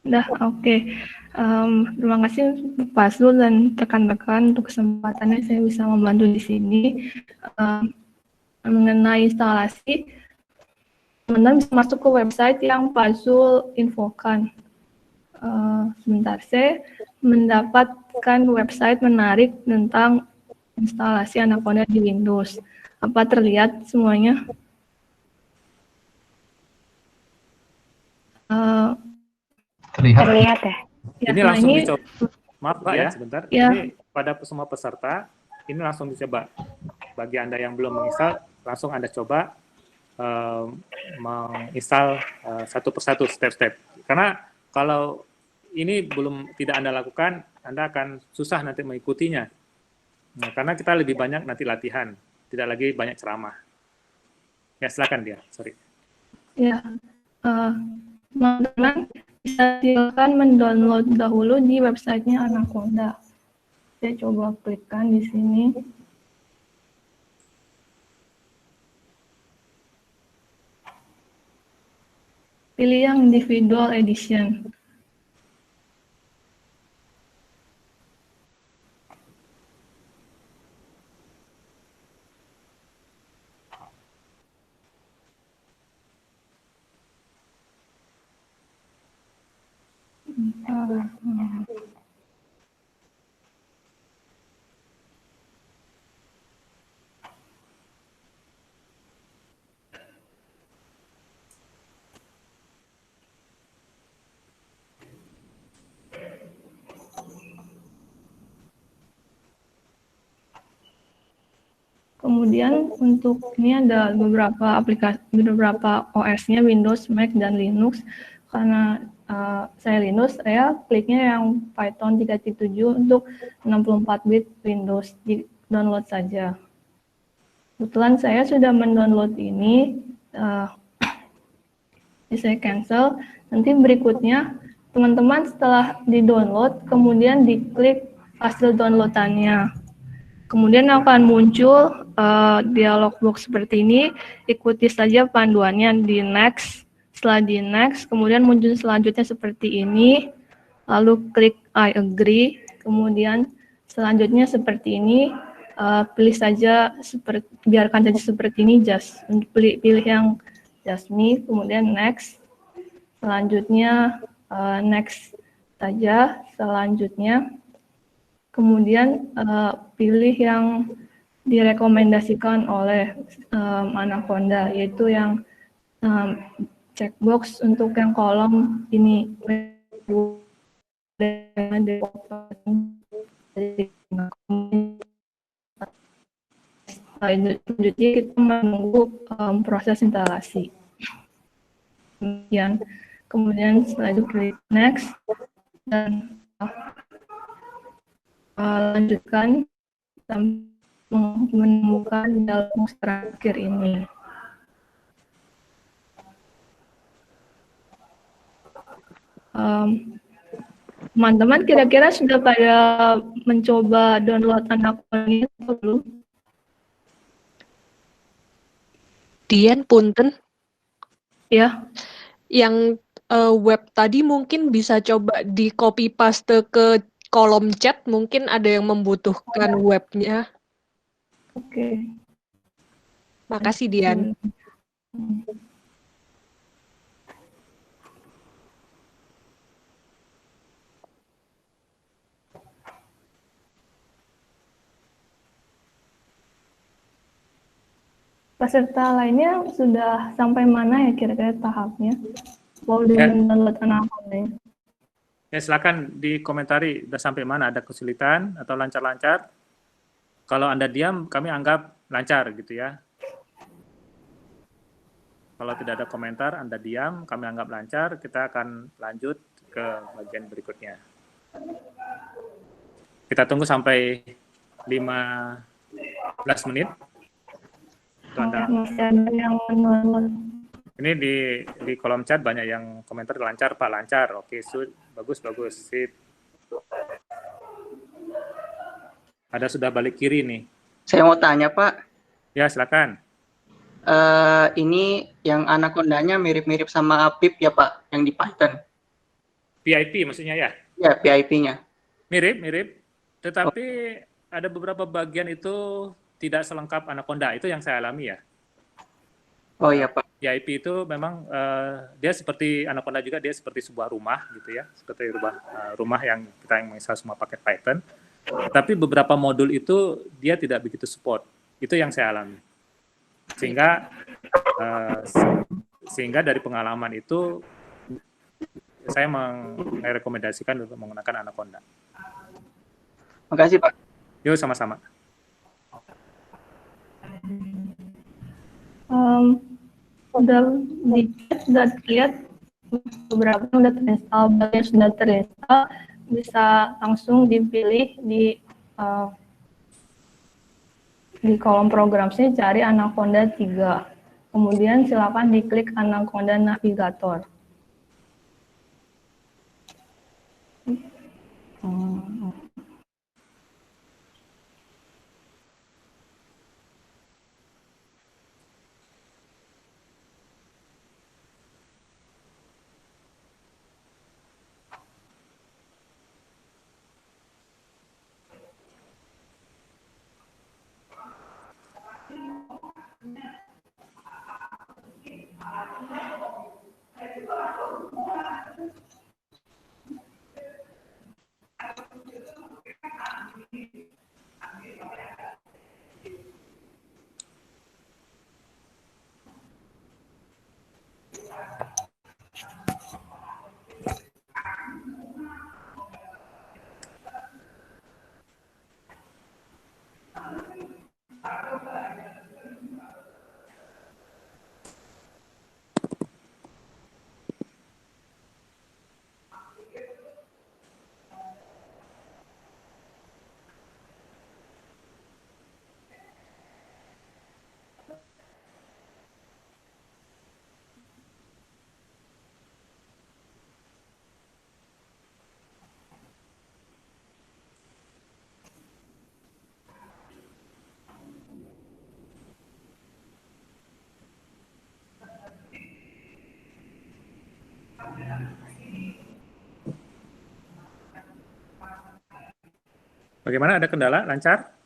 Udah, oke. Terima kasih Pak Zul dan rekan-rekan untuk kesempatannya saya bisa membantu di sini. Mengenai instalasi, teman-teman bisa masuk ke website yang Pak Zul infokan. Sebentar, saya mendapatkan website menarik tentang instalasi Anaconda di Windows. Apa terlihat semuanya? Terlihat ya? Ini nah langsung ini dicoba. Maaf Pak ya, sebentar. Ya. Ini pada semua peserta, ini langsung dicoba. Bagi Anda yang belum menginstal, langsung Anda coba menginstal satu persatu, step-step. Karena kalau ini tidak Anda lakukan, Anda akan susah nanti mengikutinya. Nah, karena kita lebih banyak nanti latihan, tidak lagi banyak ceramah. Ya, silakan dia. Sorry. Ya, teman-teman bisa silakan mendownload dahulu di websitenya Anaconda. Saya coba klikkan di sini. Pilih yang individual edition. Kemudian untuk ini ada beberapa aplikasi, beberapa OS-nya Windows, Mac, dan Linux. Karena saya Linux, saya kliknya yang Python 3.7 untuk 64 bit Windows, di download saja. Kebetulan saya sudah mendownload ini, saya cancel. Nanti berikutnya teman-teman setelah di-download, kemudian diklik hasil downloadannya. Kemudian akan muncul dialog box seperti ini, ikuti saja panduannya di next. Setelah di next, kemudian muncul selanjutnya seperti ini, lalu klik I agree, kemudian selanjutnya seperti ini, pilih saja, biarkan saja seperti ini, pilih yang just me, kemudian next, selanjutnya next saja, selanjutnya. Kemudian pilih yang direkomendasikan oleh Anaconda, yaitu yang checkbox untuk yang kolom ini. Selanjutnya kita menunggu proses instalasi. Kemudian setelah itu klik next dan lanjutkan menemukan dialog terakhir ini. Teman-teman kira-kira sudah pada mencoba download Anaconda ini atau belum? Dian, punten. Ya. Yang web tadi mungkin bisa coba di copy paste ke kolom chat, mungkin ada yang membutuhkan webnya. Oke. Makasih, Dian. Peserta lainnya sudah sampai mana ya kira-kira tahapnya? Mau download Anaconda? Ya, silakan dikomentari udah sampai mana, ada kesulitan atau lancar-lancar. Kalau Anda diam, kami anggap lancar gitu ya. Kalau tidak ada komentar, Anda diam, kami anggap lancar, kita akan lanjut ke bagian berikutnya. Kita tunggu sampai 15 menit. Ini di kolom chat banyak yang komentar lancar Pak, lancar. Oke, bagus, sip. Ada sudah balik kiri nih. Saya mau tanya Pak. Ya, silakan. Ini yang Anacondanya mirip-mirip sama Apip ya Pak, yang di Python. PIP maksudnya ya? Ya, PIP-nya. Mirip, tetapi ada beberapa bagian itu tidak selengkap Anaconda, itu yang saya alami ya. Oh iya Pak. PIP itu memang dia seperti Anaconda juga, dia seperti sebuah rumah gitu ya, seperti rumah yang kita yang bisa semua pakai Python. Tapi beberapa modul itu dia tidak begitu support, itu yang saya alami. Sehingga dari pengalaman itu saya merekomendasikan untuk menggunakan Anaconda. Makasih Pak. Yuk sama-sama. Udah lihat beberapa udah terinstall, bagian sudah terinstall bisa langsung dipilih di kolom programnya, cari Anaconda 3. Kemudian silakan diklik Anaconda Navigator. Bagaimana, ada kendala? Lancar?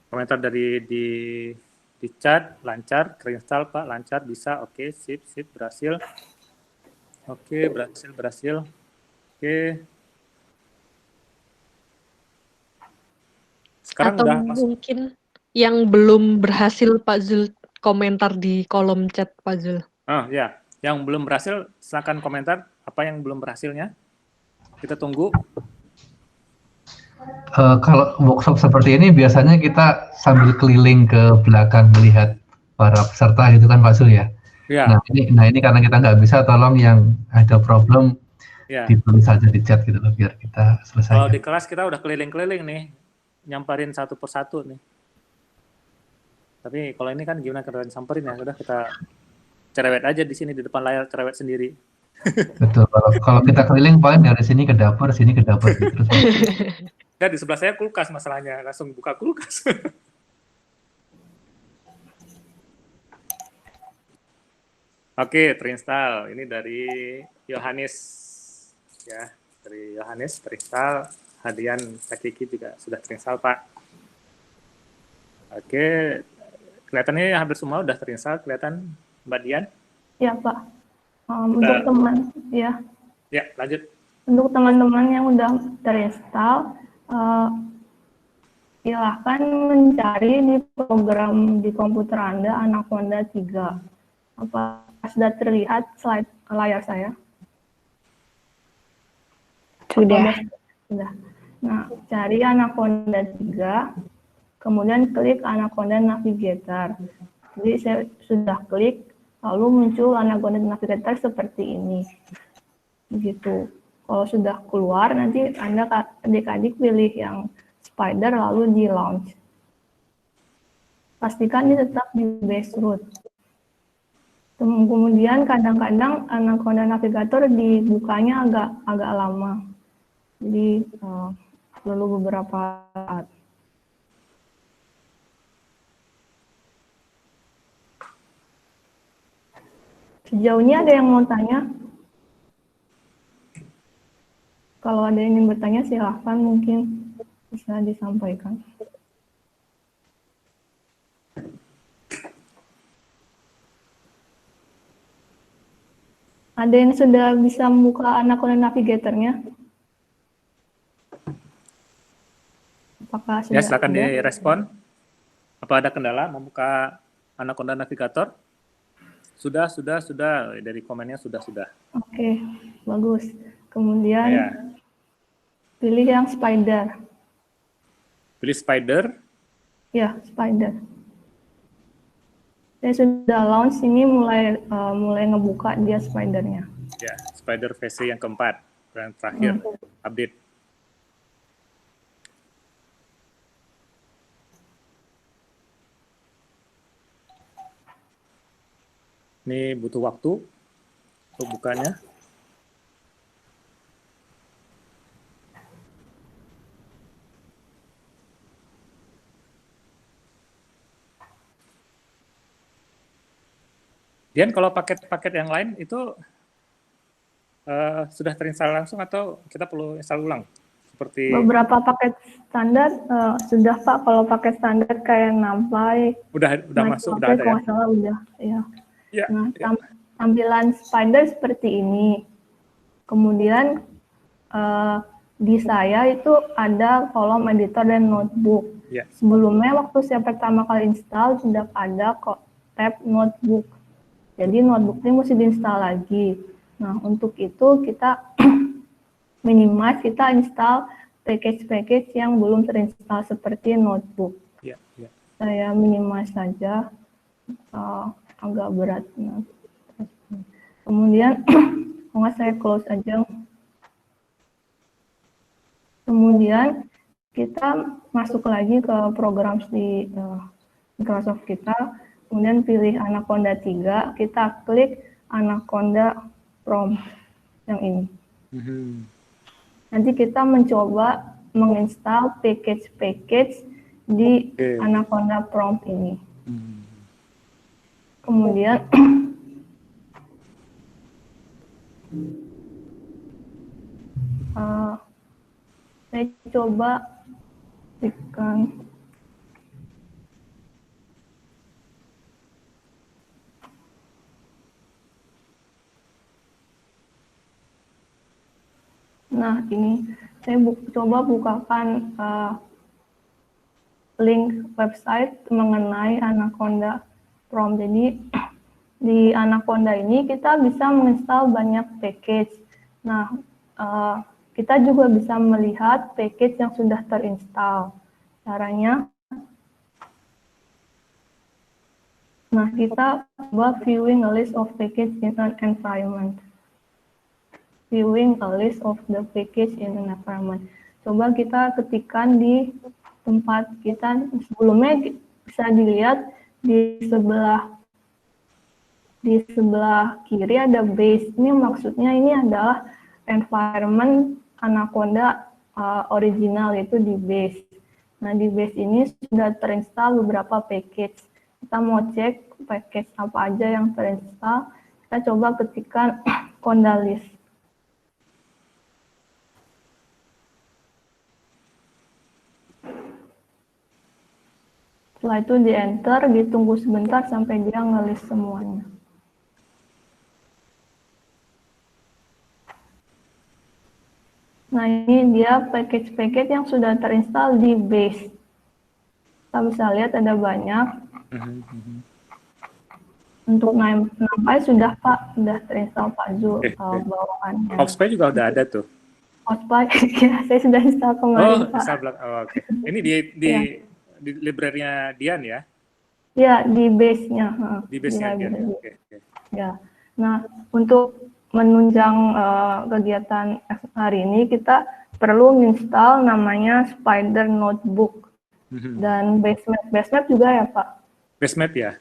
Komentar dari di chat, lancar, terinstall Pak, lancar, bisa, oke, sip, berhasil. Oke, berhasil. Oke. Sekarang atau udah masuk. mungkin yang belum berhasil Pak Zul komentar di kolom chat Pak Zul. Ya, yang belum berhasil silakan komentar apa yang belum berhasilnya. Kita tunggu. Kalau workshop seperti ini biasanya kita sambil keliling ke belakang melihat para peserta gitu kan Pak Zul ya. Ya. Nah ini karena kita nggak bisa, tolong yang ada problem Ya. ditulis saja di chat gitu loh biar kita selesaikan. Kalau di kelas kita udah keliling-keliling nih, nyamperin satu persatu nih. Tapi kalau ini kan gimana kita samperin ya, udah kita cerewet aja di sini di depan layar, cerewet sendiri. Betul. Kalau kita keliling paling dari sini ke dapur, sini ke dapur gitu. Dan di sebelah saya kulkas masalahnya, langsung buka kulkas. Oke, terinstall. Ini dari Yohanes ya, dari Yohanes terinstall. Hadian Takiki juga sudah terinstall Pak. Oke, kelihatannya hampir semua udah terinstall, kelihatan Mbak Dian? Ya Pak. Untuk teman, ya. Ya, lanjut. Untuk teman-teman yang udah terinstall, silahkan mencari di program di komputer Anda Anaconda 3. Apa sudah terlihat slide layar saya? Sudah. Nah, cari Anaconda 3, kemudian klik Anaconda Navigator. Jadi saya sudah klik, lalu muncul Anaconda Navigator seperti ini. Begitu. Kalau sudah keluar, nanti Anda adik-adik pilih yang Spider lalu di launch. Pastikan ini tetap di base root. Kemudian kadang-kadang Anaconda Navigator dibukanya agak lama. Jadi perlu beberapa saat. Sejauh ini ada yang mau tanya? Kalau ada yang ingin bertanya silahkan, mungkin bisa disampaikan. Ada yang sudah bisa membuka Anaconda Navigator-nya? Apakah sudah Ya, silakan ada? direspon. Apa ada kendala membuka Anaconda Navigator? Sudah. Dari komennya sudah. Oke, bagus. Kemudian Ya. pilih yang Spider. Pilih Spider. Ya, Spider. Saya sudah launch ini mulai ngebuka dia Spider-nya. Ya, Spider versi yang keempat, yang terakhir, update. Ini butuh waktu untuk bukanya. Dian, kalau paket-paket yang lain itu sudah terinstall langsung atau kita perlu install ulang? Seperti Beberapa paket standar sudah Pak. Kalau paket standar kayak Nampai, udah masuk, udah ada ya? Kalau nggak salah udah. Ya. Ya, Nah, ya. tampilan Spider seperti ini. Kemudian di saya itu ada kolom editor dan notebook. Ya. Sebelumnya waktu saya pertama kali install sudah ada kok tab notebook. Jadi notebook ini mesti diinstal lagi. Nah, untuk itu kita minimize, kita install package-package yang belum terinstall seperti notebook. Ya. Saya minimize saja, agak berat. Nah, kemudian nggak saya close aja. Kemudian kita masuk lagi ke program di Microsoft kita. Kemudian pilih Anaconda 3, kita klik Anaconda Prompt yang ini. Nanti kita mencoba menginstal package-package di Anaconda Prompt ini. Kemudian saya coba tekan. Nah, ini saya coba bukakan link website mengenai Anaconda Prompt. Jadi di Anaconda ini kita bisa menginstal banyak package. Nah, kita juga bisa melihat package yang sudah terinstall. Caranya, nah kita coba viewing a list of package in an environment. Viewing a list of the package in an environment. Coba kita ketikkan di tempat kita. Sebelumnya bisa dilihat di sebelah kiri ada base. Ini maksudnya ini adalah environment Anaconda original, yaitu di base. Nah, di base ini sudah terinstall beberapa package. Kita mau cek package apa aja yang terinstall. Kita coba ketikkan Conda list. Setelah itu di enter, ditunggu sebentar sampai dia nge-list semuanya. Nah, ini dia package-package yang sudah terinstall di base. Kita bisa lihat ada banyak. Untuk Nampai sudah Pak, sudah terinstall Pak Zul bawaannya. Hotspot juga udah ada tuh. Hotspot, ya, saya sudah install kemarin Pak. Oke. Ini di library-nya Dian ya? Ya, di base-nya. Di base-nya Dian. Oke. Ya. Nah, untuk menunjang kegiatan hari ini, kita perlu install namanya Spider Notebook Mhm. dan Basemap. Basemap juga ya Pak? Basemap ya.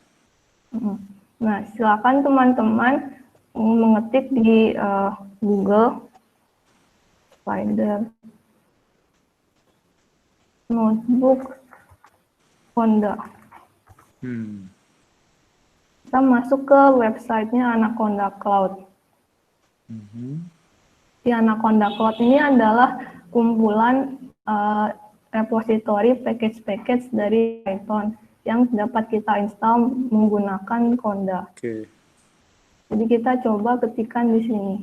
Nah, silakan teman-teman mengetik di Google Spider Notebook Conda. Kita masuk ke websitenya Anaconda Cloud. Di Anaconda Cloud ini adalah kumpulan repositori package-package dari Python yang dapat kita install menggunakan Conda. Oke. Jadi kita coba ketikkan di sini.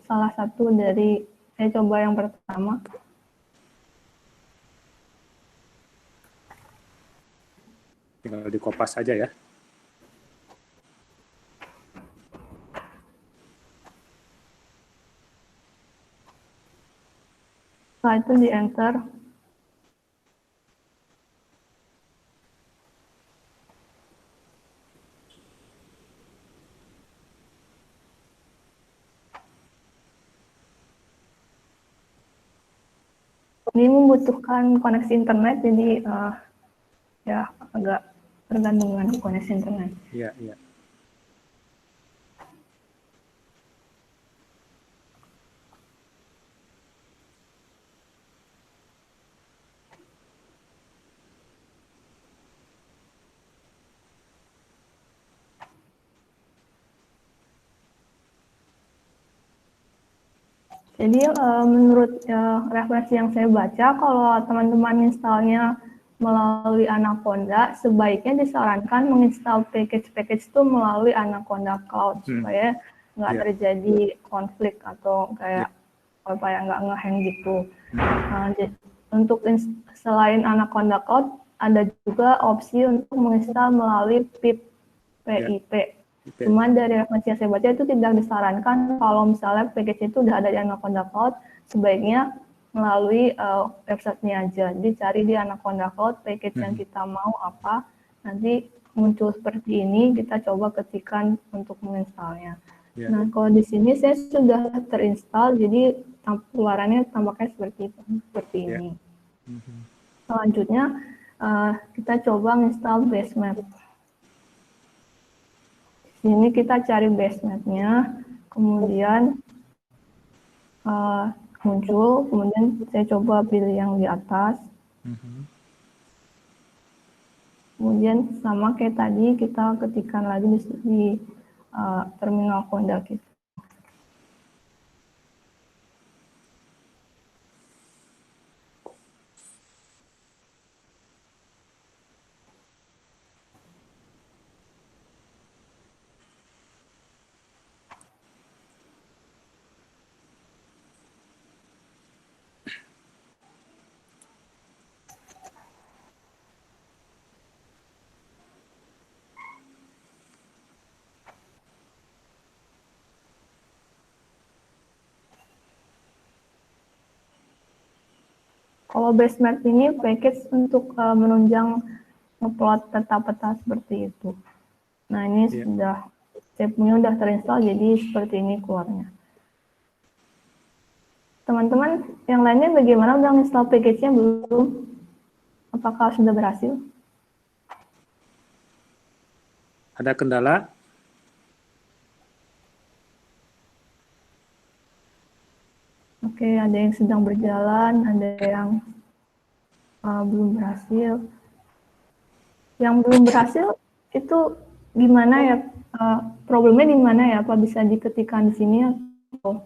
Salah satu dari, saya coba yang pertama. Tinggal dikopas saja ya. Setelah itu di enter. Ini membutuhkan koneksi internet, jadi ya agak tergantung dengan koneksi internet. Iya, iya. Jadi menurut referensi yang saya baca, kalau teman-teman installnya melalui Anaconda, sebaiknya disarankan menginstal package-package itu melalui Anaconda Cloud supaya nggak terjadi konflik atau kayak supaya nggak ngehang gitu. Untuk selain Anaconda Cloud, ada juga opsi untuk menginstal melalui pip. Cuman dari referensi yang saya baca itu tidak disarankan kalau misalnya package itu udah ada di Anaconda Cloud, sebaiknya melalui websitenya aja. Jadi cari di Anaconda Cloud package yang kita mau apa, nanti muncul seperti ini, kita coba ketikkan untuk menginstalnya. Nah, kalau di sini saya sudah terinstall, jadi keluarannya tampaknya seperti ini. Selanjutnya kita coba install Basemap. Ini kita cari basemapnya, kemudian muncul, kemudian saya coba pilih yang di atas. Kemudian sama kayak tadi, kita ketikkan lagi di terminal Conda kita. Kalau Basemap ini package untuk menunjang ngeplot peta-peta seperti itu. Nah, ini sudah, saya punya udah terinstall, jadi seperti ini keluarnya. Teman-teman yang lainnya bagaimana, udah install package-nya belum? Apakah sudah berhasil? Ada kendala? Oke, ada yang sedang berjalan, ada yang belum berhasil. Yang belum berhasil itu gimana ya? Problemnya di mana ya? Apa bisa diketikkan di sini atau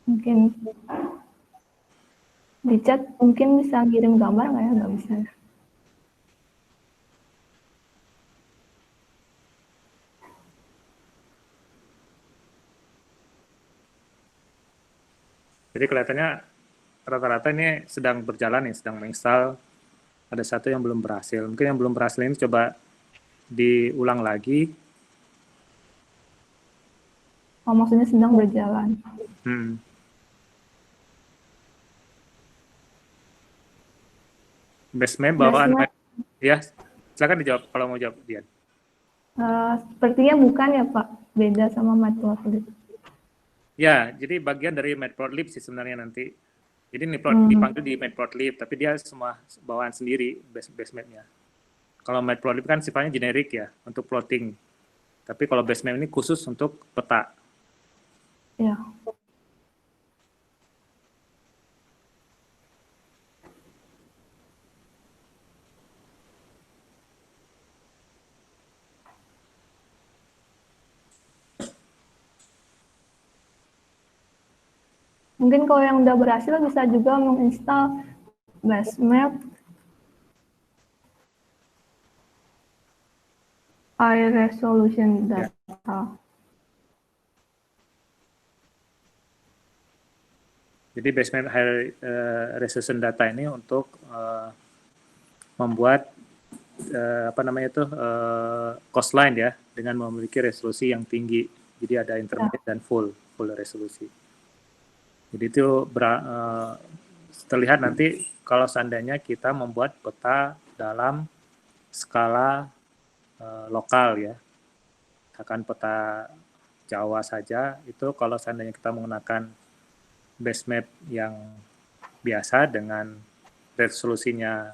mungkin di chat mungkin bisa kirim gambar nggak ya? Nggak bisa. Jadi kelihatannya rata-rata ini sedang berjalan nih, sedang menginstal. Ada satu yang belum berhasil. Mungkin yang belum berhasil ini coba diulang lagi. Oh, maksudnya sedang berjalan. Basemap bawaan. Ya, silakan dijawab kalau mau jawab, Dian. Sepertinya bukan ya Pak, beda sama Matplotlib. Ya, jadi bagian dari matplotlib sih sebenarnya nanti. Jadi Hmm. dipanggil di matplotlib, tapi dia semua bawaan sendiri base mapnya. Kalau matplotlib kan sifatnya generik ya untuk plotting. Tapi kalau base map ini khusus untuk peta. Ya. Mungkin kalau yang udah berhasil bisa juga menginstal Basemap, high resolution Ya. data. Jadi basement high resolution data ini untuk membuat apa namanya itu coastline ya dengan memiliki resolusi yang tinggi. Jadi ada intermediate dan full resolusi. Jadi itu terlihat nanti kalau seandainya kita membuat peta dalam skala lokal ya, akan peta Jawa saja itu kalau seandainya kita menggunakan base map yang biasa dengan resolusinya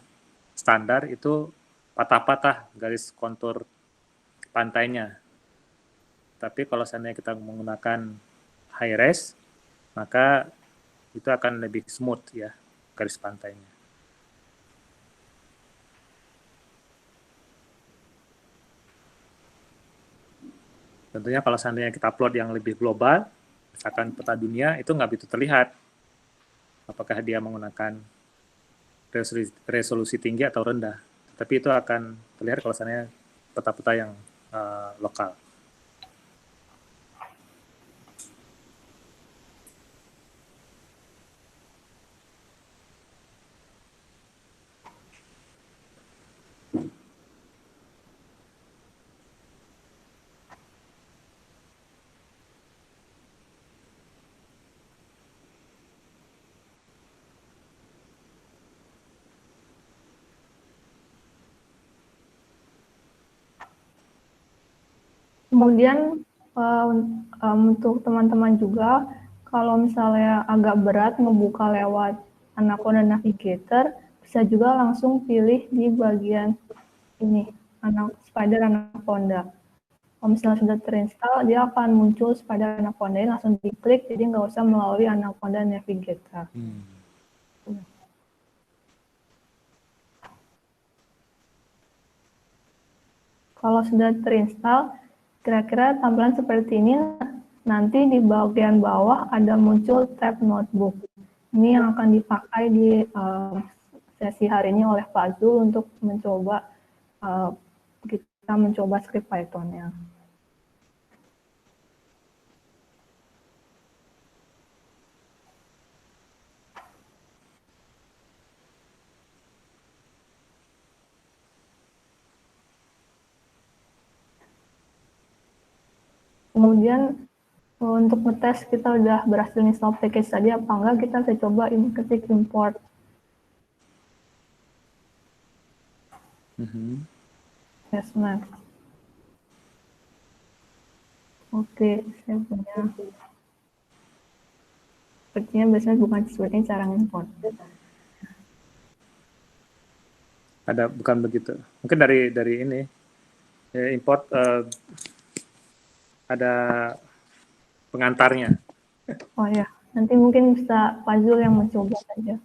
standar itu patah-patah garis kontur pantainya. Tapi kalau seandainya kita menggunakan high res, maka itu akan lebih smooth ya garis pantainya. Tentunya kalau seandainya kita upload yang lebih global, misalkan peta dunia, itu nggak begitu terlihat apakah dia menggunakan resolusi tinggi atau rendah. Tapi itu akan terlihat kalau seandainya peta-peta yang lokal. Kemudian untuk teman-teman juga, kalau misalnya agak berat ngebuka lewat Anaconda Navigator, bisa juga langsung pilih di bagian ini, Spider Anaconda. Kalau misalnya sudah terinstall, dia akan muncul Spider Anaconda, langsung diklik, jadi nggak usah melalui Anaconda Navigator. Kalau sudah terinstall, kira-kira tampilan seperti ini. Nanti di bagian bawah ada muncul tab notebook. Ini yang akan dipakai di sesi hari ini oleh Pak Zul untuk mencoba kita mencoba script Python-nya. Kemudian untuk ngetes kita udah berhasil install package tadi apa enggak, kita bisa coba ketik import. Basemap. Oke, saya punya. Sepertinya Basemap bukan sepertinya cara import. Ada bukan begitu. Mungkin dari ini import ada pengantarnya. Oh ya, nanti mungkin bisa Pak Zul yang mencoba saja.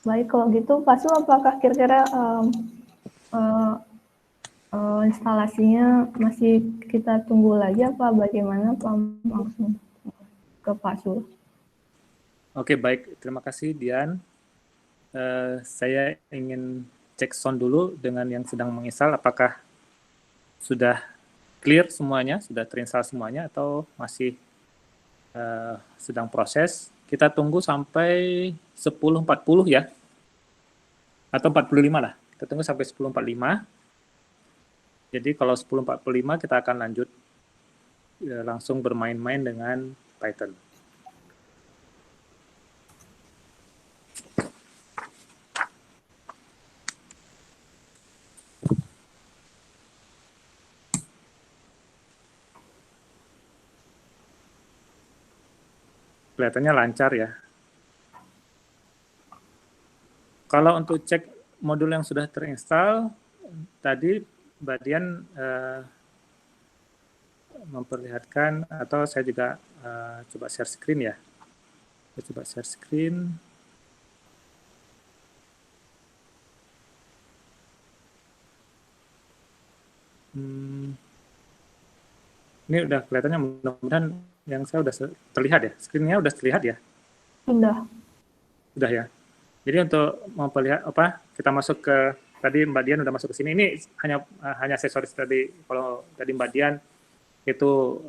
Baik, kalau gitu Pak Zul, apakah kira-kira instalasinya masih kita tunggu lagi apa bagaimana Pak? Langsung ke Pak Zul. Oke, baik. Terima kasih, Dian. Saya ingin cek sound dulu dengan yang sedang menginstal, apakah sudah clear semuanya, sudah terinstall semuanya, atau masih sedang proses. Kita tunggu sampai 10.40 ya, atau 45 lah. Kita tunggu sampai 10.45. Jadi kalau 10.45 kita akan lanjut langsung bermain-main dengan Python. kelihatannya lancar ya. Kalau untuk cek modul yang sudah terinstall, tadi Mbak Dian memperlihatkan, atau saya juga coba share screen ya. Saya coba share screen. Ini udah kelihatannya, mudah-mudahan yang saya udah terlihat ya, screen-nya udah terlihat ya? Sudah. Sudah ya. Jadi untuk memperlihat kita masuk ke, tadi Mbak Dian udah masuk ke sini. Ini hanya aksesoris tadi. Kalau tadi Mbak Dian itu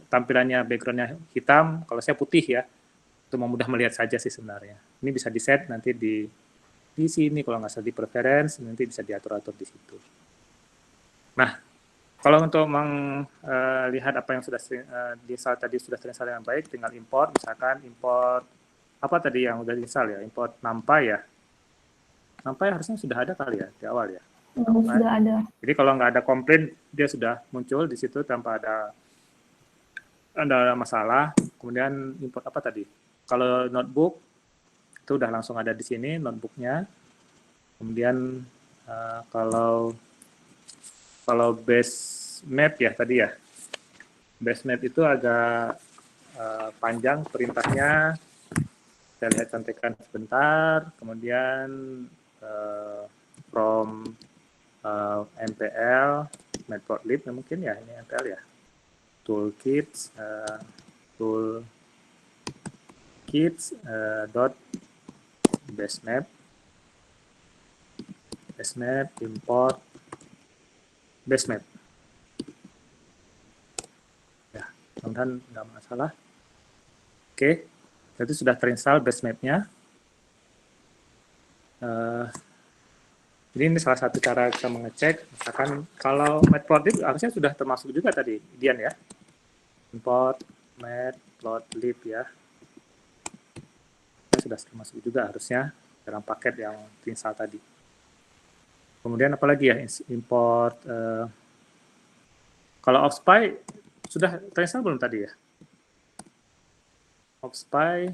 tampilannya background-nya hitam, kalau saya putih ya. Itu mudah melihat saja sih sebenarnya. Ini bisa di-set nanti di sini, kalau nggak salah di preference, nanti bisa diatur-atur di situ. Nah, kalau untuk melihat apa yang sudah diinstal tadi sudah terinstall dengan baik, tinggal import, misalkan import apa tadi yang udah diinstal ya, import NumPy ya. NumPy harusnya sudah ada kali ya di awal ya. Sudah ada. Jadi kalau nggak ada komplain, dia sudah muncul di situ tanpa ada masalah. Kemudian import apa tadi? Kalau notebook itu udah langsung ada di sini notebooknya. Kemudian kalau base map ya tadi ya, base map itu agak panjang perintahnya. Saya lihat contekan sebentar. Kemudian from npl matplotlib mungkin ya, ini npl ya, toolkits dot basemap import basemap ya, mudah-mudahan nggak masalah. Oke, itu sudah terinstall basemap-nya. Jadi ini salah satu cara kita mengecek, misalkan kalau matplotlib harusnya sudah termasuk juga tadi, Dian ya. Import matplotlib ya. Ini sudah termasuk juga harusnya dalam paket yang diinstal tadi. Kemudian apalagi ya, import, kalau OffSpy sudah terinstall belum tadi ya? OffSpy,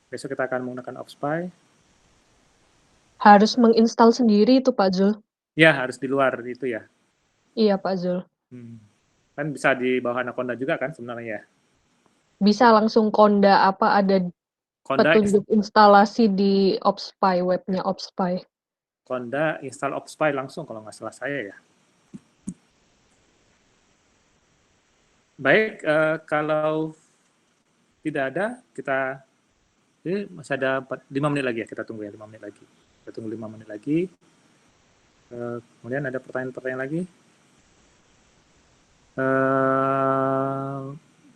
besok kita akan menggunakan OffSpy. Harus menginstal sendiri itu Pak Zul. Ya, harus di luar itu ya. Iya Pak Zul. Kan bisa di bawah Anaconda juga kan sebenarnya ya. Bisa langsung Conda ada Conda petunjuk instalasi di OffSpy, webnya OffSpy. Conda install OffSpy langsung kalau nggak salah saya ya. Baik, kalau tidak ada, kita masih ada 5 menit lagi ya, kita tunggu ya 5 menit lagi. Kita tunggu 5 menit lagi. Kemudian ada pertanyaan-pertanyaan lagi.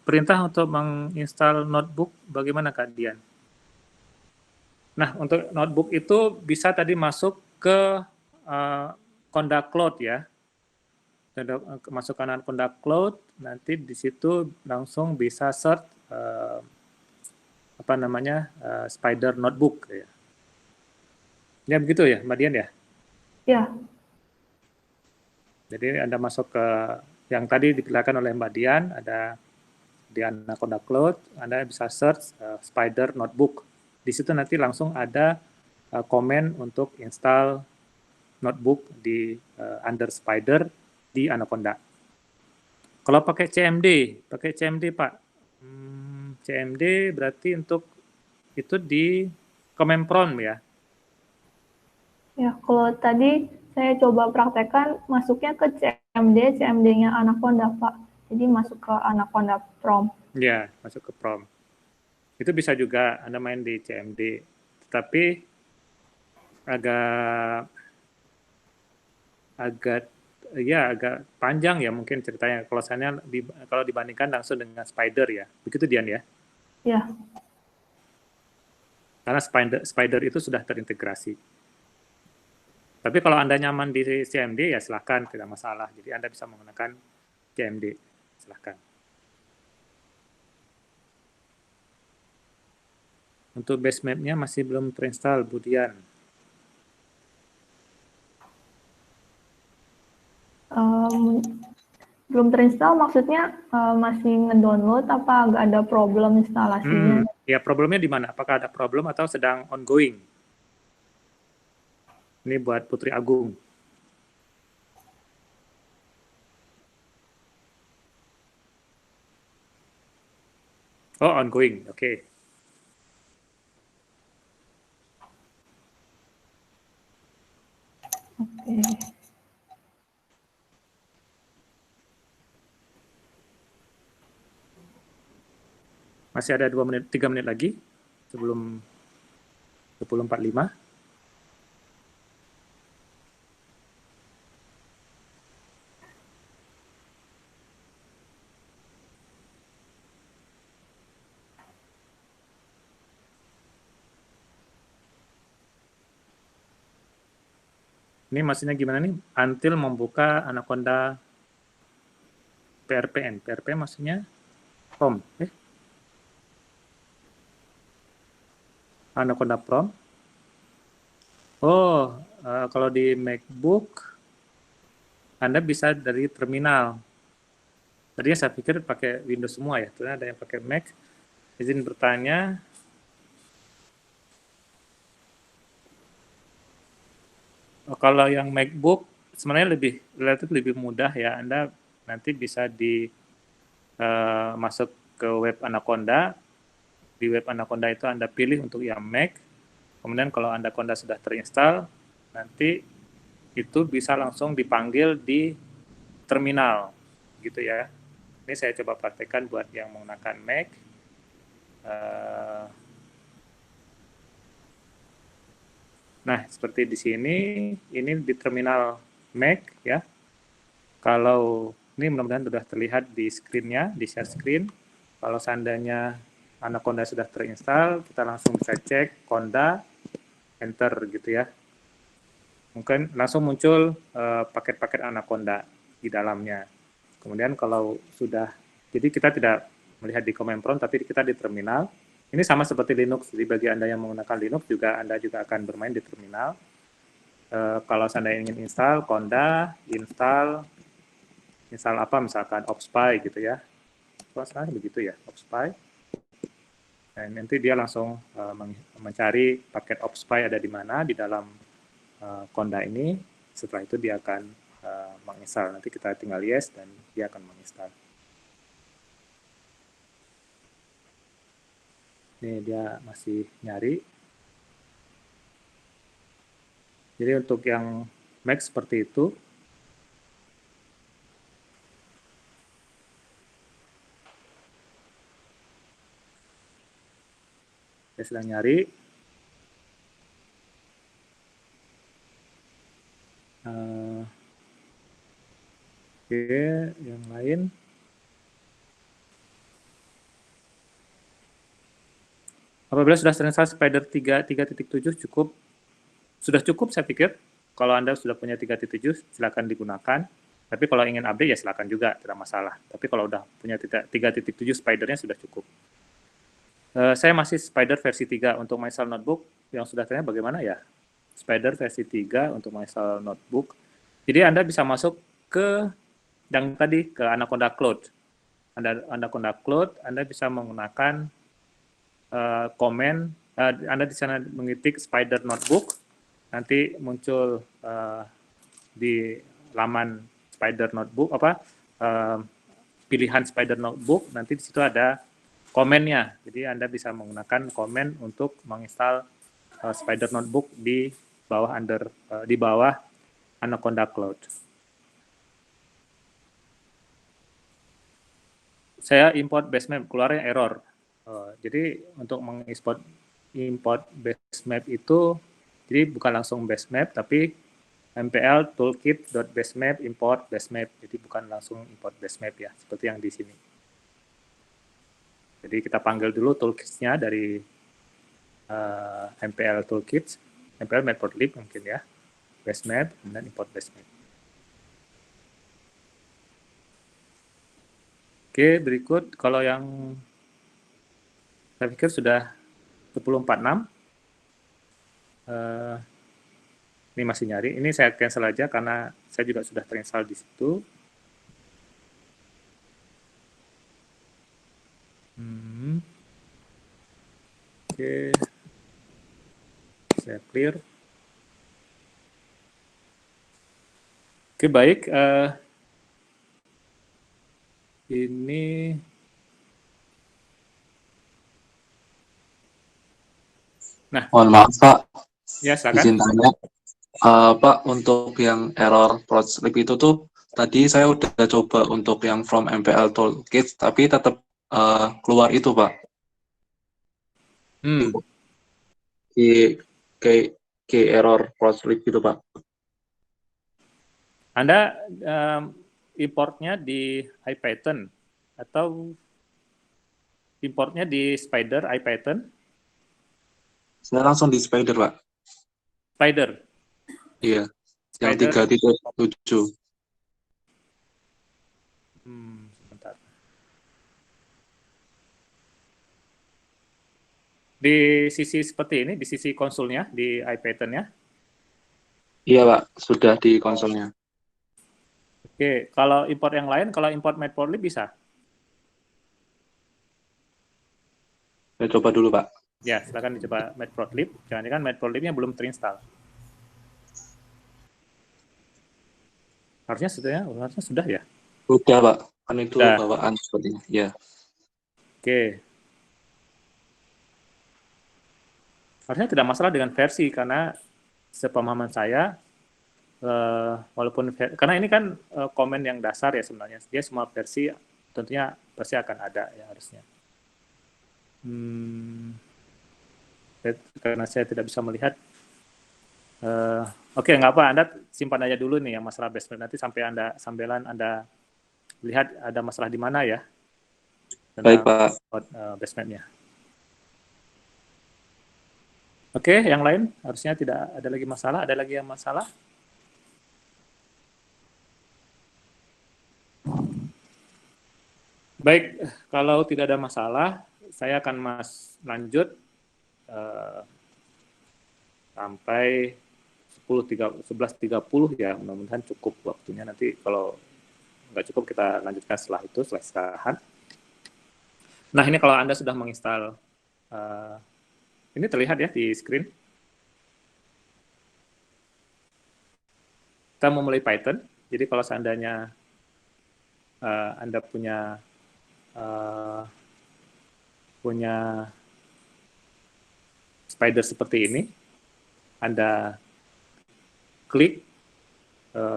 Perintah untuk menginstal notebook bagaimana Kak Dian? Nah, untuk notebook itu bisa tadi masuk ke Conda Cloud ya. Masuk kanan Conda Cloud, nanti di situ langsung bisa search Spider Notebook ya. Ya begitu ya, Mbak Dian ya? Ya. Jadi Anda masuk ke yang tadi diperlihatkan oleh Mbak Dian, ada di Anaconda Cloud, Anda bisa search Spider Notebook. Di situ nanti langsung ada komen untuk install notebook di under Spider di Anaconda. Kalau pakai CMD Pak, CMD berarti untuk itu di command prompt ya? Ya, kalau tadi saya coba praktekkan masuknya ke CMD-nya Anaconda, Pak. Jadi masuk ke Anaconda prompt. Ya, masuk ke prompt. Itu bisa juga Anda main di CMD, tapi agak panjang ya mungkin ceritanya kalau dibandingkan langsung dengan Spider ya. Begitu Dian ya? Ya. Karena Spider itu sudah terintegrasi. Tapi kalau Anda nyaman di CMD, ya silahkan, tidak masalah. Jadi Anda bisa menggunakan CMD, silahkan. Untuk basemap-nya masih belum terinstall, Bu Dian. belum terinstall maksudnya masih ngedownload apa nggak ada problem instalasinya? Ya, problemnya di mana? Apakah ada problem atau sedang ongoing? Ini buat Putri Agung. Oh, ongoing. Oke. Oke. Masih ada 2 menit, 3 menit lagi sebelum 10.45. Ini maksudnya gimana nih? Until membuka Anaconda PRPN. PRP maksudnya PROM. Anaconda PROM. Oh, kalau di MacBook, Anda bisa dari terminal. Tadinya saya pikir pakai Windows semua ya. Ternyata ada yang pakai Mac. Izin bertanya. Kalau yang MacBook sebenarnya relatif lebih mudah ya. Anda nanti bisa masuk ke web Anaconda. Di web Anaconda itu Anda pilih untuk yang Mac. Kemudian kalau Anaconda sudah terinstall, nanti itu bisa langsung dipanggil di terminal, gitu ya. Ini saya coba praktekkan buat yang menggunakan Mac. Nah, seperti di sini, ini di terminal Mac ya. Kalau ini mudah-mudahan sudah terlihat di screen-nya, di share screen. Kalau seandainya Anaconda sudah terinstall, kita langsung bisa cek Conda, enter gitu ya. Mungkin langsung muncul paket-paket Anaconda di dalamnya. Kemudian kalau sudah, jadi kita tidak melihat di command prompt, tapi kita di terminal. Ini sama seperti Linux, jadi bagi Anda yang menggunakan Linux juga Anda juga akan bermain di terminal. Kalau Anda ingin install, Conda, install apa misalkan OpSpy gitu ya. Kalau begitu ya, OpSpy. Dan nanti dia langsung mencari paket OpSpy ada di mana di dalam Conda ini. Setelah itu dia akan menginstal. Nanti kita tinggal yes dan dia akan menginstal. Ini dia masih nyari. Jadi untuk yang Mac seperti itu. Saya sedang nyari. Oke, yang lain. Apabila sudah terinstall Spider 3.7 sudah cukup saya pikir. Kalau Anda sudah punya 3.7 silakan digunakan. Tapi kalau ingin update ya silakan juga, tidak masalah. Tapi kalau udah punya 3.7 Spider-nya sudah cukup. Saya masih Spider versi 3 untuk MySal Notebook. Yang sudah tanya bagaimana ya? Spider versi 3 untuk MySal Notebook. Jadi Anda bisa masuk ke yang tadi, ke Anaconda Cloud. Anaconda Cloud, Anda bisa menggunakan komen, Anda di sana mengetik Spider Notebook, nanti muncul di laman Spider Notebook pilihan Spider Notebook, nanti di situ ada komennya. Jadi Anda bisa menggunakan komen untuk menginstal Spider Notebook di bawah Anaconda Cloud. Saya import basemap, keluarnya error. Jadi untuk import basemap itu, jadi bukan langsung basemap, tapi mpl toolkit.basemap import basemap. Jadi bukan langsung import basemap ya, seperti yang di sini. Jadi kita panggil dulu toolkits-nya dari mpl toolkits, mpl matplotlib mungkin ya, basemap, kemudian import basemap. Oke, berikut kalau yang saya pikir sudah 10.46. Ini masih nyari. Ini saya cancel aja karena saya juga sudah terinstall di situ. Oke, saya clear. Oke, baik. Ini Mohon maaf Pak, ya silakan. izin tanya. Pak, untuk yang error prod slip itu tuh tadi saya udah coba untuk yang from MPL toolkit, tapi tetap keluar itu Pak. Ke error prod slip gitu Pak. Anda importnya di IPython atau importnya di Spider IPython? Saya langsung di Spider Pak. Spider. Iya, yang Spider. 3.7. Sebentar. Di sisi seperti ini, di sisi konsolnya, di IPython-nya? Iya Pak, sudah di konsolnya. Oke, kalau import yang lain, kalau import matplotlib bisa? Saya coba dulu Pak. Ya, silakan dicoba matplotlib. Jangan-jangan matplotlibnya belum terinstall. Harusnya sudah ya? Sudah Pak, kan itu Sudah. bawaan sepertinya. Ya. Oke. Harusnya tidak masalah dengan versi, karena sepemahaman saya, walaupun karena ini kan komen yang dasar ya sebenarnya, dia semua versi tentunya pasti akan ada ya harusnya. Karena saya tidak bisa melihat. Oke, nggak apa, Anda simpan aja dulu nih yang masalah basement, nanti sambilan Anda lihat ada masalah di mana ya. Baik Pak. Basementnya. Oke, yang lain harusnya tidak ada lagi masalah. Ada lagi yang masalah? Baik, kalau tidak ada masalah, saya akan lanjut sampai 11.30 ya, mudah-mudahan cukup waktunya. Nanti kalau nggak cukup kita lanjutkan setelah itu, setelah istirahat. Nah, ini kalau Anda sudah menginstal, ini terlihat ya di screen. Kita memulai Python, jadi kalau seandainya Anda punya Spider seperti ini, Anda klik,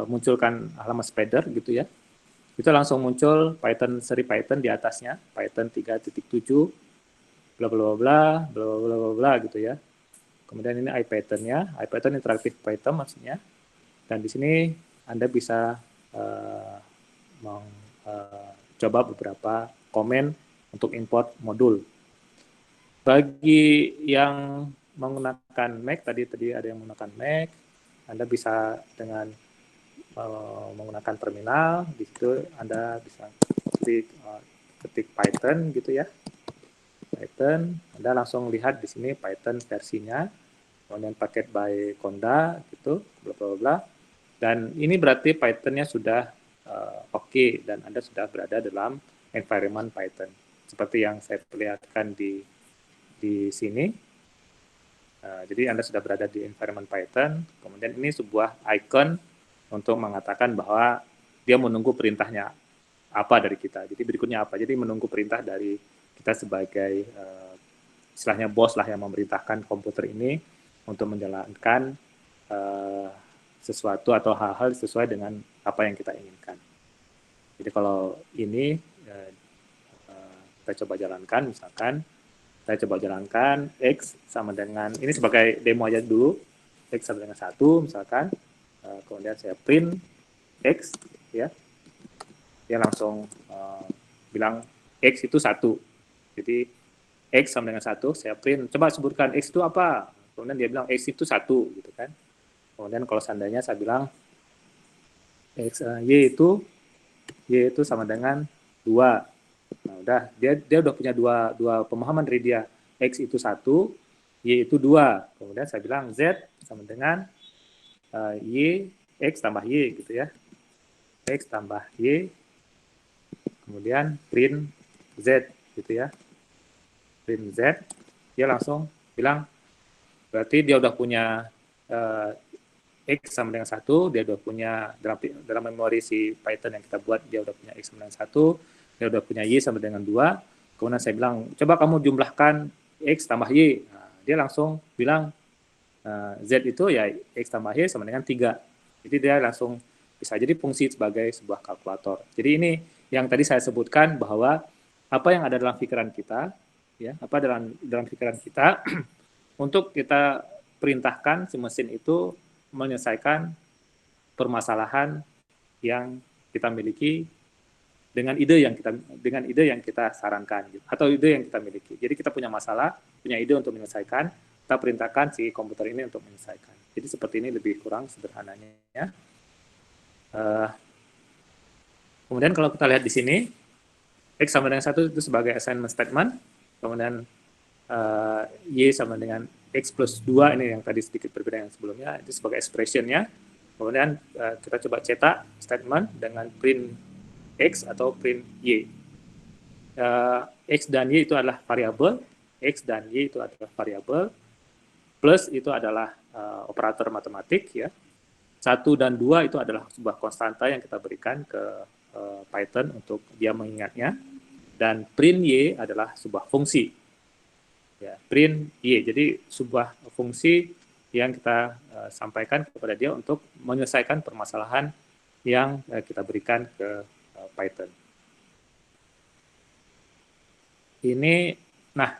munculkan halaman Spider gitu ya, itu langsung muncul Python, seri Python di atasnya, Python 3.7, bla bla bla bla bla bla bla gitu ya. Kemudian ini IPython-nya, IPython Interactive Python maksudnya. Dan di sini Anda bisa coba beberapa komen untuk import modul. Bagi yang menggunakan Mac, tadi ada yang menggunakan Mac, Anda bisa dengan menggunakan terminal, di situ Anda bisa ketik Python gitu ya. Python, Anda langsung lihat di sini Python versinya, kemudian paket by Conda gitu, bla bla bla. Dan ini berarti Python-nya sudah oke, dan Anda sudah berada dalam environment Python. Seperti yang saya perlihatkan di sini. Jadi Anda sudah berada di environment Python, kemudian ini sebuah icon untuk mengatakan bahwa dia menunggu perintahnya apa dari kita. Jadi berikutnya apa? Jadi menunggu perintah dari kita sebagai istilahnya bos lah yang memerintahkan komputer ini untuk menjalankan sesuatu atau hal-hal sesuai dengan apa yang kita inginkan. Jadi kalau ini kita coba jalankan, misalkan saya coba jalankan X sama dengan, ini sebagai demo aja dulu, X sama dengan 1 misalkan, kemudian saya print X, ya, dia langsung bilang X itu 1, jadi X sama dengan 1, saya print, coba sebutkan X itu apa, kemudian dia bilang X itu 1, gitu kan, kemudian kalau seandainya saya bilang X, Y itu sama dengan 2, nah udah, dia udah punya dua pemahaman dari dia, X itu 1, Y itu 2, kemudian saya bilang Z sama dengan Y, X tambah Y gitu ya, X tambah Y, kemudian print Z gitu ya, print Z, dia langsung bilang, berarti dia udah punya X sama dengan 1, dia udah punya dalam memori si Python yang kita buat, dia udah punya X sama dengan 1, dia udah punya Y sama dengan 2, kemudian saya bilang, coba kamu jumlahkan X tambah Y. Nah, dia langsung bilang, Z itu ya X tambah Y sama dengan 3. Jadi dia langsung bisa jadi fungsi sebagai sebuah kalkulator. Jadi ini yang tadi saya sebutkan bahwa apa yang ada dalam pikiran kita, ya, apa dalam pikiran kita untuk kita perintahkan si mesin itu menyelesaikan permasalahan yang kita miliki dengan ide yang kita sarankan, gitu, atau ide yang kita miliki. Jadi kita punya masalah, punya ide untuk menyelesaikan, kita perintahkan si komputer ini untuk menyelesaikan. Jadi seperti ini lebih kurang sederhananya. Ya. Kemudian kalau kita lihat di sini, X sama dengan 1 itu sebagai assignment statement, kemudian Y sama dengan X plus 2, ini yang tadi sedikit berbeda yang sebelumnya, itu sebagai expression-nya. Kemudian kita coba cetak statement dengan print X atau print Y. X dan Y itu adalah variabel, X dan Y itu adalah variabel, plus itu adalah operator matematik, ya. 1 dan 2 itu adalah sebuah konstanta yang kita berikan ke Python untuk dia mengingatnya, dan print Y adalah sebuah fungsi, ya, print Y, jadi sebuah fungsi yang kita sampaikan kepada dia untuk menyelesaikan permasalahan yang kita berikan ke Python. Ini, nah,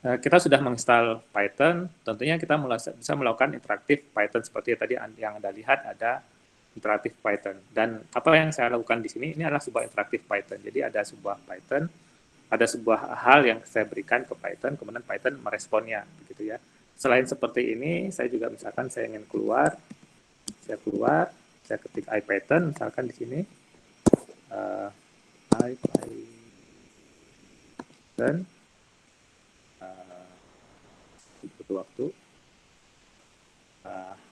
kita sudah menginstal Python, tentunya kita bisa melakukan interaktif Python seperti tadi yang Anda lihat, ada interaktif Python. Dan apa yang saya lakukan di sini, ini adalah sebuah interaktif Python. Jadi ada sebuah Python, ada sebuah hal yang saya berikan ke Python, kemudian Python meresponnya, begitu ya. Selain seperti ini, saya juga misalkan saya ingin keluar, saya ketik IPython, misalkan di sini, IPython, butuh waktu.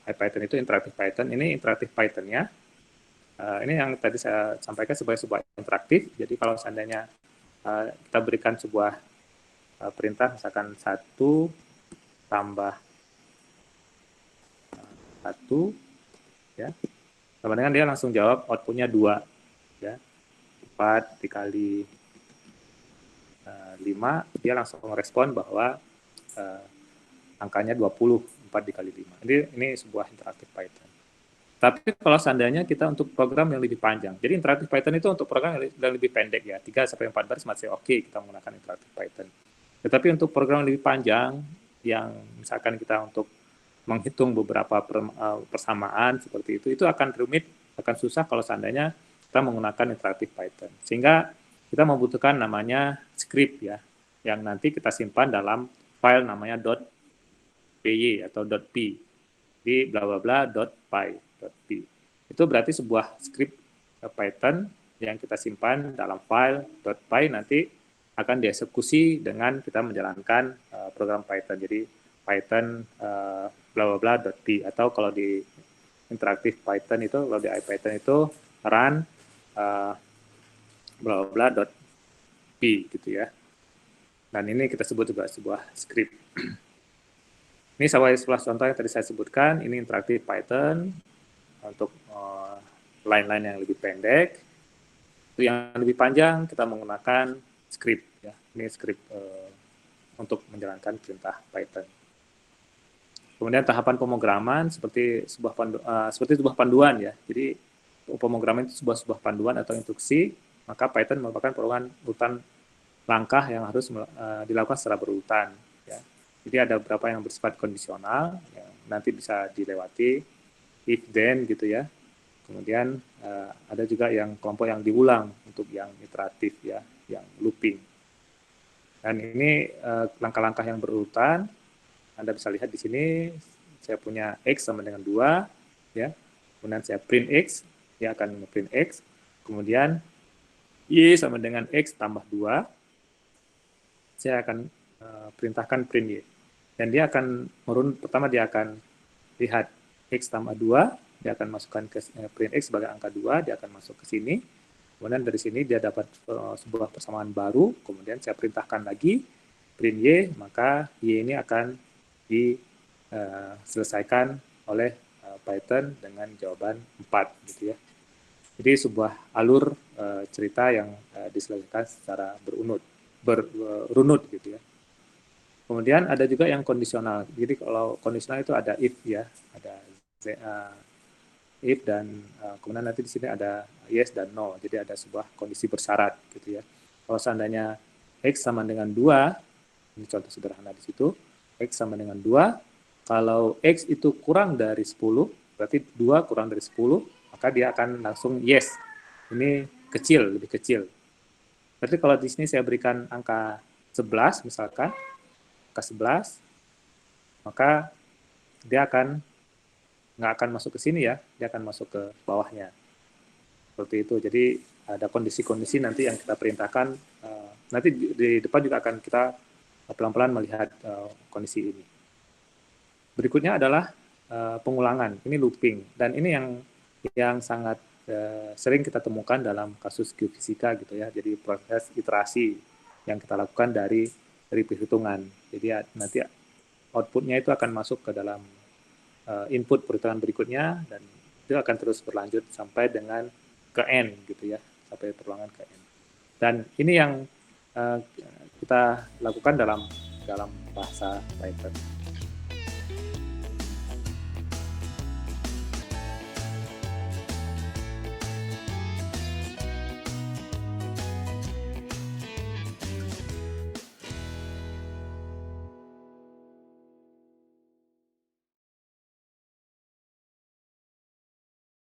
IPython itu interaktif Python, ini interaktif Python-nya. Ini yang tadi saya sampaikan sebagai sebuah interaktif, jadi kalau seandainya kita berikan sebuah perintah, misalkan 1 tambah 1, ya, sama dengan dia langsung jawab output-nya 2, ya, 4 dikali 5, dia langsung merespon bahwa angkanya 20, 4 dikali 5. Jadi ini sebuah interaktif Python. Tapi kalau seandainya kita untuk program yang lebih panjang, jadi interaktif Python itu untuk program yang lebih pendek, ya, 3-4 baris masih oke kita menggunakan interaktif Python. Tetapi untuk program yang lebih panjang, yang misalkan kita untuk menghitung beberapa persamaan seperti itu akan rumit, akan susah kalau seandainya kita menggunakan interaktif Python. Sehingga kita membutuhkan namanya script, ya, yang nanti kita simpan dalam file namanya .py atau .p di bla bla bla .py. Itu berarti sebuah script Python yang kita simpan dalam file .py, nanti akan dieksekusi dengan kita menjalankan program Python. Jadi Python bla bla bla .p, atau kalau di interaktif Python itu, kalau di IPython itu run bla bla bla .p gitu, ya. Dan ini kita sebut juga sebuah script. Ini sebuah contoh yang tadi saya sebutkan, ini interaktif Python untuk line-line yang lebih pendek. Untuk yang lebih panjang kita menggunakan script, ya. Ini script untuk menjalankan perintah Python. Kemudian tahapan pemrograman seperti sebuah panduan, ya. Jadi pemrograman itu sebuah panduan atau instruksi, maka Python merupakan urutan langkah yang harus dilakukan secara berurutan, ya. Jadi ada beberapa yang bersifat kondisional, yang nanti bisa dilewati, if then gitu, ya. Kemudian ada juga yang kelompok yang diulang untuk yang iteratif, ya, yang looping. Dan ini langkah-langkah yang berurutan. Anda bisa lihat di sini, saya punya X sama dengan 2, ya. Kemudian saya print X, dia akan print X. Kemudian Y sama dengan X tambah 2, saya akan perintahkan print Y. Dan dia akan pertama dia akan lihat X tambah 2, dia akan masukkan ke print X sebagai angka 2, dia akan masuk ke sini. Kemudian dari sini dia dapat sebuah persamaan baru, kemudian saya perintahkan lagi print Y, maka Y ini akan diselesaikan oleh Python dengan jawaban 4 gitu ya. Jadi sebuah alur cerita yang diselesaikan secara berunut gitu ya. Kemudian ada juga yang kondisional. Jadi kalau kondisional itu ada if ya, ada if dan kemudian nanti di sini ada yes dan no. Jadi ada sebuah kondisi bersyarat gitu ya. Kalau seandainya X sama dengan 2, ini contoh sederhana di situ, X sama dengan 2, kalau X itu kurang dari 10, berarti 2 kurang dari 10, maka dia akan langsung yes. Ini kecil, lebih kecil. Berarti kalau di sini saya berikan angka 11 misalkan, angka 11, maka dia nggak akan masuk ke sini ya, dia akan masuk ke bawahnya. Seperti itu. Jadi ada kondisi-kondisi nanti yang kita perintahkan, nanti di depan juga akan kita pelan-pelan melihat kondisi ini. Berikutnya adalah pengulangan, ini looping, dan ini yang sangat sering kita temukan dalam kasus geofisika gitu ya. Jadi proses iterasi yang kita lakukan dari perhitungan. Jadi nanti outputnya itu akan masuk ke dalam input perhitungan berikutnya, dan itu akan terus berlanjut sampai dengan ke N gitu ya, sampai perulangan ke N. Dan ini yang kita lakukan dalam bahasa Python.